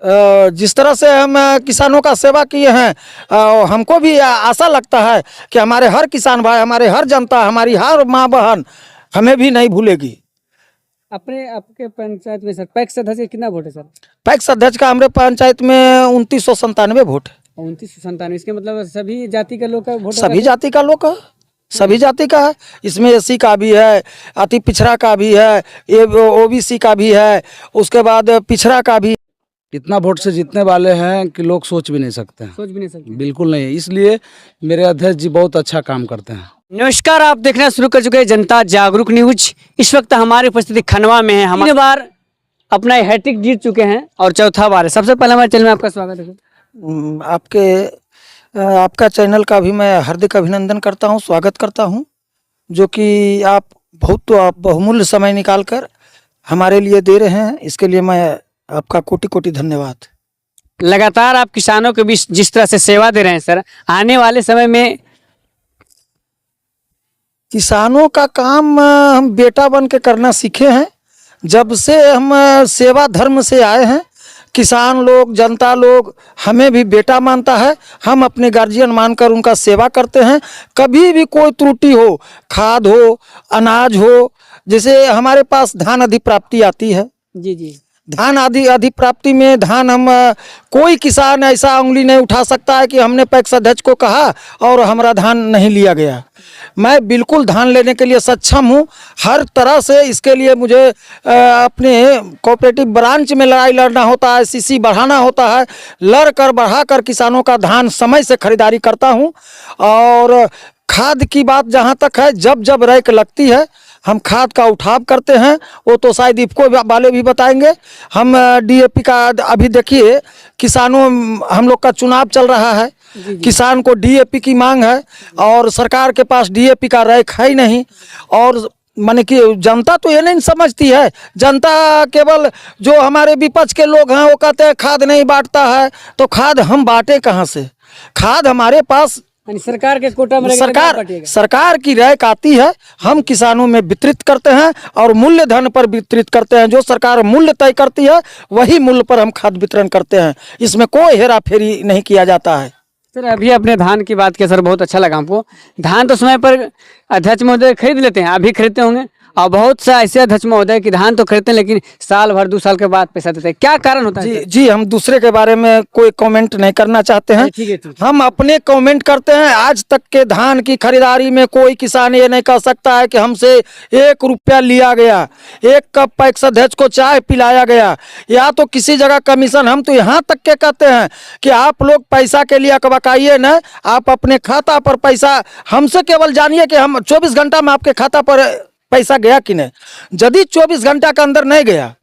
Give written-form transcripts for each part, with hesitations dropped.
जिस तरह से हम किसानों का सेवा किए हैं, हमको भी आशा लगता है कि हमारे हर किसान भाई, हमारे हर जनता, हमारी हर माँ बहन हमें भी नहीं भूलेगी। अपने आपके पंचायत में सर पैक्स अध्यक्ष का कितना वोट है सर? पैक्स अध्यक्ष का हमारे पंचायत में 2997 वोट है। 2997, इसके मतलब सभी जाति के लोग का वोट सभी जाति का लोग का, सभी जाति का है। इसमें एससी का भी है, अति पिछड़ा का भी है, ओबीसी का भी है, उसके बाद पिछड़ा का भी। इतना वोट से जीतने वाले हैं कि लोग सोच भी नहीं सकते हैं। सोच भी नहीं सकते। बिल्कुल नहीं, इसलिए मेरे अध्यक्ष जी बहुत अच्छा काम करते हैं। नमस्कार, आप देखना शुरू कर चुके हैं जनता जागरूक न्यूज। इस वक्त हमारी उपस्थिति खनवा में है। हम 3 बार अपना हैट्रिक जीत चुके हैं और चौथा बार है। सबसे पहले हमारे चैनल में आपका स्वागत है। आपका चैनल का भी मैं हार्दिक अभिनंदन करता हूं, स्वागत करता हूं, जो कि आप बहुमूल्य समय निकाल कर हमारे लिए दे रहे हैं। इसके लिए मैं आपका कोटि कोटि धन्यवाद। लगातार आप किसानों के बीच जिस तरह से सेवा दे रहे हैं सर, आने वाले समय में किसानों का काम हम बेटा बन के करना सीखे हैं। जब से हम सेवा धर्म से आए हैं, किसान लोग, जनता लोग हमें भी बेटा मानता है। हम अपने गार्जियन मानकर उनका सेवा करते हैं। कभी भी कोई त्रुटि हो, खाद हो, अनाज हो, जैसे हमारे पास धान अधिप्राप्ति आती है, जी धान अधिप्राप्ति में धान हम कोई किसान ऐसा उंगली नहीं उठा सकता है कि हमने पैक्स अध्यक्ष को कहा और हमारा धान नहीं लिया गया। मैं बिल्कुल धान लेने के लिए सक्षम हूँ हर तरह से। इसके लिए मुझे अपने कोऑपरेटिव ब्रांच में लड़ाई लड़ना होता है, सीसी बढ़ाना होता है, लड़ कर बढ़ा कर किसानों का धान समय से खरीदारी करता हूँ। और खाद की बात जहाँ तक है, जब जब रैक लगती है हम खाद का उठाव करते हैं। वो तो शायद इफको वाले भी बताएंगे। हम डीएपी का, अभी देखिए किसानों, हम लोग का चुनाव चल रहा है, किसान को डीएपी की मांग है और सरकार के पास डीएपी का रैक है ही नहीं। और माने कि जनता तो ये नहीं समझती है, जनता केवल जो हमारे विपक्ष के लोग हैं वो कहते हैं खाद नहीं बांटता है। तो खाद हम बांटे कहाँ से? खाद हमारे पास सरकार के कोटा में सरकार की रैक आती है, हम किसानों में वितरित करते हैं और मूल्य धन पर वितरित करते हैं। जो सरकार मूल्य तय करती है वही मूल्य पर हम खाद वितरण करते हैं। इसमें कोई हेरा फेरी नहीं किया जाता है। सर अभी अपने धान की बात की सर, बहुत अच्छा लगा हमको। धान तो समय पर अध्यक्ष महोदय खरीद लेते हैं, अभी खरीदते होंगे, और बहुत सा ऐसे अध्यक्ष महोदय कि धान तो खरीदते हैं लेकिन साल भर 2 साल के बाद पैसा देते हैं। क्या कारण होता है? जी, हम दूसरे के बारे में कोई कमेंट नहीं करना चाहते हैं। ठीक है। हम अपने कमेंट करते हैं। आज तक के धान की खरीदारी में कोई किसान ये नहीं कह सकता है कि हमसे 1 रुपया लिया गया, 1 कप पैक्स अध्यक्ष को चाय पिलाया गया, या तो किसी जगह कमीशन। हम तो यहाँ तक के कहते हैं कि आप लोग पैसा के लिए अकबकाइए न, आप अपने खाता पर पैसा हमसे केवल जानिए कि हम 24 घंटा में आपके खाता पर पैसा गया कि नहीं। यदि 24 घंटा के अंदर नहीं गया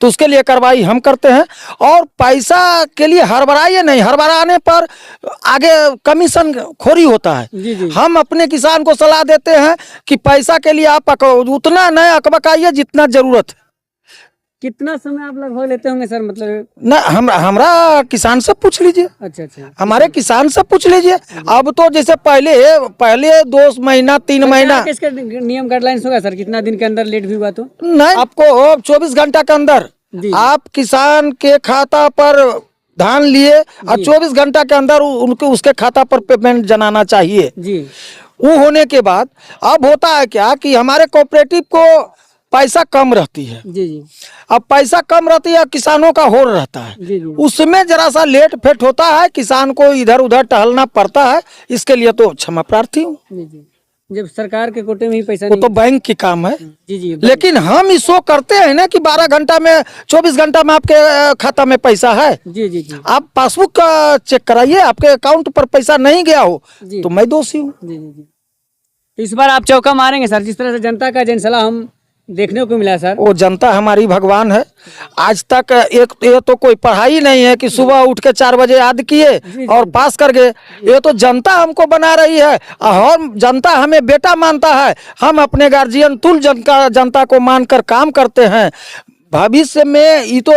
तो उसके लिए कार्रवाई हम करते हैं। और पैसा के लिए हड़बड़ाइए नहीं, हड़बड़ाने पर आगे कमीशन खोरी होता है। जी। हम अपने किसान को सलाह देते हैं कि पैसा के लिए आप उतना नहीं अकबकाइए जितना जरूरत है। कितना समय आप लगभग लेते होंगे सर? मतलब ना, हमरा किसान से पूछ लीजिए। अच्छा। हमारे किसान से पूछ लीजिए। अब तो जैसे पहले 2 महीना 3 महीना किसका नियम गाइडलाइंस होगा सर? कितना दिन के अंदर लेट भी हुआ तो नहीं, आपको 24 घंटा के अंदर आप किसान के खाता पर धान लिए और 24 घंटा के अंदर उसके खाता पर पेमेंट जनाना चाहिए जी। वो होने के बाद अब होता है क्या कि हमारे कोऑपरेटिव को पैसा कम रहती है। जी। अब पैसा कम रहती है, किसानों का होड़ रहता है। जी। उसमें जरा सा लेट फेट होता है, किसान को इधर उधर टहलना पड़ता है। इसके लिए तो क्षमा प्रार्थी हूँ। जी। जब सरकार के कोटे में ही पैसा वो तो बैंक की काम है। जी। लेकिन हम इसो करते हैं ना कि 12 घंटा में, 24 घंटा में आपके खाता में पैसा है। जी। आप पासबुक का चेक कराइए, आपके अकाउंट पर पैसा नहीं गया हो तो मैं दोषी हूँ। जी। इस बार आप चौका मारेंगे सर? जिस तरह से जनता का जनसला हम देखने को मिला सर। वो जनता हमारी भगवान है। आज तक ये तो कोई पढ़ाई नहीं है कि सुबह उठ के 4 बजे याद किए और पास कर गए। ये तो जनता हमको बना रही है और जनता हमें बेटा मानता है। हम अपने गार्जियन तुल जनता को मानकर काम करते हैं। भविष्य में ये तो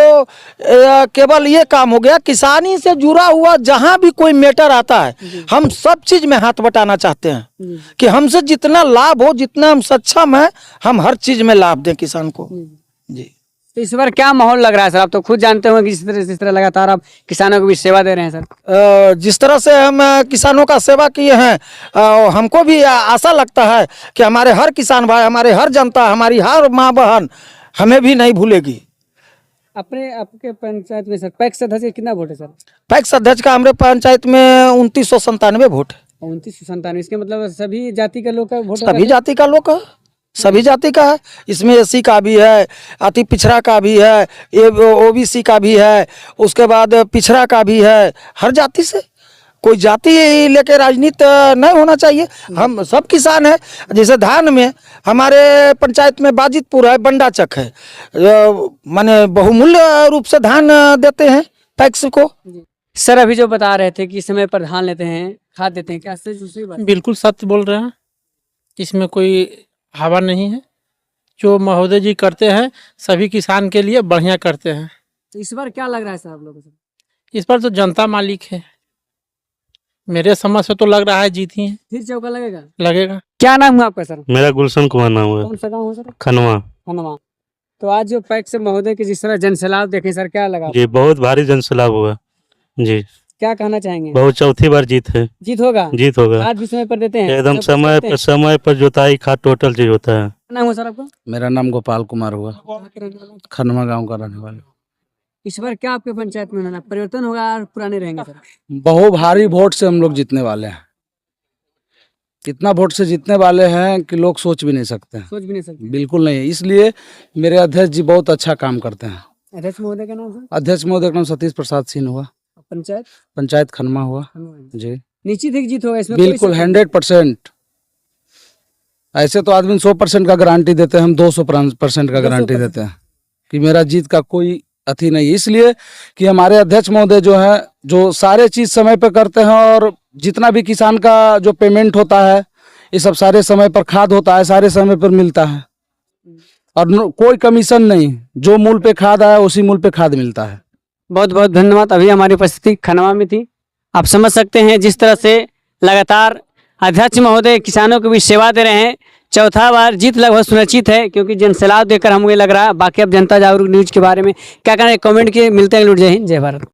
केवल ये काम हो गया, किसानी से जुड़ा हुआ जहाँ भी कोई मैटर आता है हम सब चीज में हाथ बटाना चाहते हैं कि हमसे जितना लाभ हो, जितना हम सक्षम है, हम हर चीज में लाभ दें किसान को। जी। तो इस बार क्या माहौल लग रहा है सर? आप तो खुद जानते होंगे कि जिस तरह लगातार आप किसानों को भी सेवा दे रहे हैं सर। जिस तरह से हम किसानों का सेवा किए हैं, हमको भी आशा लगता है कि हमारे हर किसान भाई, हमारे हर जनता, हमारी हर माँ बहन हमें भी नहीं भूलेगी। आपके पंचायत में सर पैक्स अध्यक्ष कितना वोट है सर? पैक्स अध्यक्ष का हमारे पंचायत में 2997 वोट है। 2997, इसके मतलब सभी जाति के लोग का वोट सभी जाति का लोग का, सभी जाति का है। इसमें एससी का भी है, अति पिछड़ा का भी है, ओबीसी का भी है, उसके बाद पिछड़ा का भी है। हर जाति से, कोई जाति लेके राजनीति नहीं होना चाहिए। हम सब किसान हैं। जैसे धान में हमारे पंचायत में बाजितपुर है, बंडाचक है, माने बहुमूल्य रूप से धान देते हैं पैक्स को। सर अभी जो बता रहे थे कि समय पर धान लेते हैं, खाद देते हैं, क्या सच दूसरी बात? बिल्कुल सत्य बोल रहे हैं, इसमें कोई हवा नहीं है। जो महोदय जी करते हैं सभी किसान के लिए बढ़िया करते हैं। तो इस बार क्या लग रहा है सर आप लोगों को? इस पर तो जनता मालिक है। मेरे समझ से तो लग रहा है जीती है। फिर चौका लगेगा? लगेगा। क्या नाम है आपका सर? मेरा गुलशन कुमार नाम है। कौन सा गाँव है सर? खनवा। खनवा। तो आज जो पैक्स महोदय के जिस तरह जनसैलाब देखे सर, क्या लगा? जी बहुत भारी जनसैलाब हुआ जी। क्या कहना चाहेंगे? बहुत चौथी बार जीत है। जीत होगा? जीत होगा। खाद भी समय पर देते हैं? एकदम सब कुछ करते हैं? समय पर जोताई खाद टोटल चीज होता है। क्या नाम है सर आपका? मेरा नाम गोपाल कुमार हुआ, कहाँ के रहने वाले? खनवा गांव का रहने वाला। इस बार क्या आपके पंचायत में होना, परिवर्तन होगा और पुराने रहेंगे सर? बहुत भारी वोट से हम लोग जीतने वाले हैं। कितना वोट से जीतने वाले हैं कि लोग सोच भी नहीं सकते हैं। सोच भी नहीं सकते। बिल्कुल नहीं। इसलिए मेरे अध्यक्ष जी बहुत अच्छा काम करते हैं। अध्यक्ष महोदय का नाम सर? अध्यक्ष महोदय का नाम सतीश प्रसाद सिंह हुआ, पंचायत पंचायत खनवा हुआ जी। निश्चित ही जीत होगा इसमें? कोई बिल्कुल शक 100%। ऐसे तो आदमी 100% का गारंटी देते हैं, हम 200% का गारंटी देते हैं कि मेरा जीत का कोई अथी नहीं है। इसलिए कि हमारे अध्यक्ष महोदय जो है, जो सारे चीज समय पे करते हैं, और जितना भी किसान का जो पेमेंट होता है ये सब सारे समय पर, खाद होता है सारे समय पर मिलता है, और कोई कमीशन नहीं। जो मूल पे खाद आया उसी मूल पे खाद मिलता है। बहुत बहुत धन्यवाद। अभी हमारी उपस्थिति खनवा में थी। आप समझ सकते हैं जिस तरह से लगातार अध्यक्ष महोदय किसानों को भी सेवा दे रहे हैं। चौथा बार जीत लगभग सुनिश्चित है, क्योंकि जनसैलाब देखकर हमें लग रहा है। बाकी अब जनता जागरूक न्यूज के बारे में क्या कहना है कमेंट किए। मिलते हैं। जय हिंद, जय भारत।